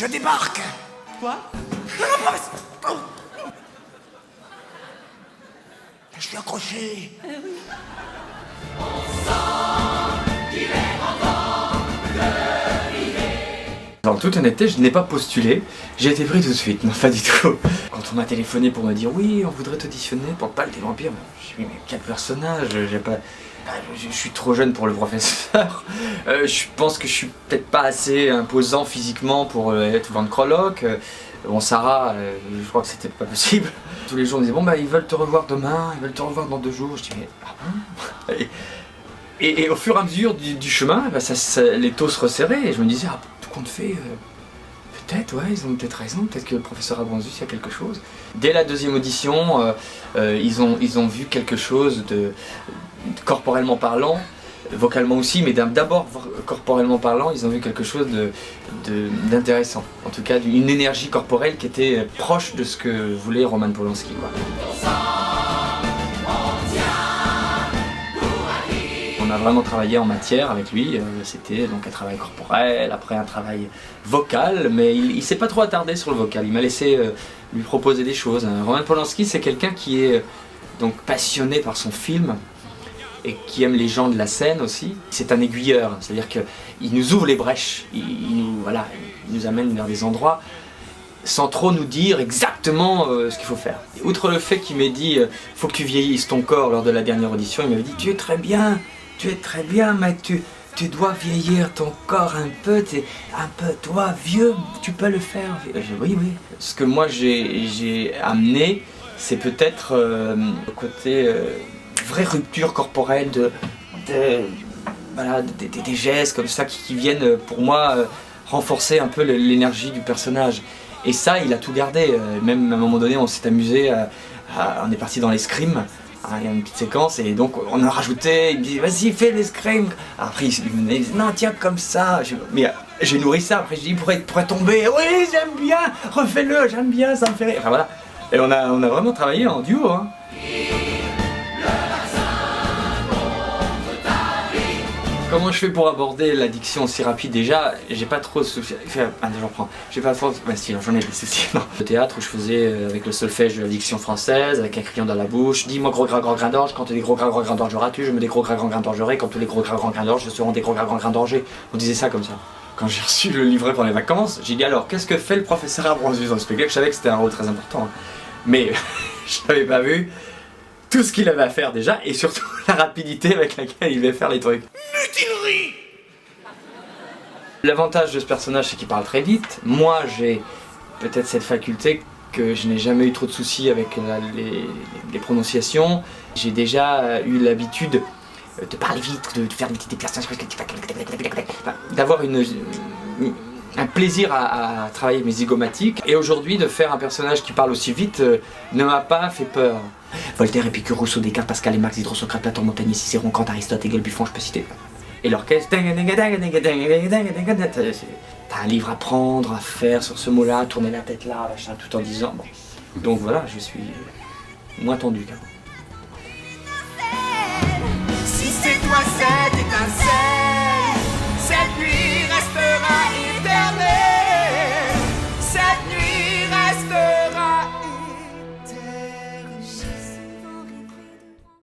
Je débarque. Quoi? Non, non, professeur. Oh. Je suis accroché. En toute honnêteté, je n'ai pas postulé, j'ai été pris tout de suite, non pas du tout. Quand on m'a téléphoné pour me dire oui, on voudrait t'auditionner pour le bal des vampires, je me suis dit mais quel personnage, j'ai pas... Je suis trop jeune pour le professeur, je pense que je suis peut-être pas assez imposant physiquement pour être Van Krolok. Bon, Sarah, je crois que c'était pas possible. Tous les jours on disait bon bah ils veulent te revoir demain, ils veulent te revoir dans 2 jours, je dis mais ah bon. Et au fur et à mesure du chemin, bah, les taux se resserraient et je me disais ah, tout compte fait, peut-être, ouais, ils ont peut-être raison, peut-être que le professeur Abranzus, il y a quelque chose. Dès la 2e audition, ils ont vu quelque chose de corporellement parlant, vocalement aussi, mais d'abord corporellement parlant, ils ont vu quelque chose d'intéressant. En tout cas, une énergie corporelle qui était proche de ce que voulait Roman Polanski, quoi. On a vraiment travaillé en matière avec lui, c'était donc un travail corporel, après un travail vocal, mais il s'est pas trop attardé sur le vocal, il m'a laissé lui proposer des choses. Roman Polanski, c'est quelqu'un qui est donc passionné par son film et qui aime les gens de la scène aussi. C'est un aiguilleur, c'est-à-dire qu'il nous ouvre les brèches, il nous amène vers des endroits sans trop nous dire exactement ce qu'il faut faire. Et outre le fait qu'il m'ait dit « faut que tu vieillisses ton corps » lors de la dernière audition, il m'avait dit « tu es très bien, mec, tu dois vieillir ton corps un peu, t'es un peu, toi, vieux, tu peux le faire. » Oui. Ce que moi j'ai amené, c'est peut-être le côté vraie rupture corporelle, des gestes comme ça qui viennent pour moi renforcer un peu l'énergie du personnage. Et ça, il a tout gardé. Même à un moment donné, on s'est amusé, on est parti dans l'escrime. Il y a une petite séquence et donc on a rajouté, il me dit vas-y fais l'escrime. Après il me dit non tiens comme ça. Mais j'ai nourri ça, après je dis il pourrait tomber. Oui j'aime bien, refais-le, j'aime bien, ça me fait rire. Enfin voilà. Et on a vraiment travaillé en duo. Hein. Comment je fais pour aborder l'addiction aussi rapide? Déjà, j'ai pas trop de soucis. J'en reprends. J'ai pas trop. Bah si, j'en ai des soucis. Non. Le théâtre où je faisais avec le solfège de l'addiction française, avec un crayon dans la bouche. Dis-moi gros gras grand grain d'orge, quand tu des gros gras grand grain d'orge auras-tu, je mets des gros gras grand grain d'orgerai, quand tous les gros gras grand grain d'orge seront des gros gras grand grain d'orge. On disait ça comme ça. Quand j'ai reçu le livret pour les vacances, j'ai dit alors qu'est-ce que fait le professeur Abranzus dans le spectacle? Je savais que c'était un rôle très important. Hein. Mais je n'avais pas vu tout ce qu'il avait à faire déjà et surtout la rapidité avec laquelle il devait faire les trucs. Mutinerie. L'avantage de ce personnage, c'est qu'il parle très vite. Moi, j'ai peut-être cette faculté que je n'ai jamais eu trop de soucis avec les prononciations. J'ai déjà eu l'habitude de parler vite, de faire des petites déclarations, d'avoir un plaisir à travailler mes zygomatiques. Et aujourd'hui, de faire un personnage qui parle aussi vite ne m'a pas fait peur. Voltaire, Épicure, Rousseau, Descartes, Pascal et Marx, Diderot, Socrate, Platon, Montaigne, Cicéron, Kant, Aristote, Hegel, Buffon, je peux citer. Et l'orchestre, t'as un livre à prendre, à faire sur ce mot-là, tourner la tête là, machin, tout en disant bon. Donc voilà, je suis moins tendu qu'avant. Si c'est toi cette étincelle.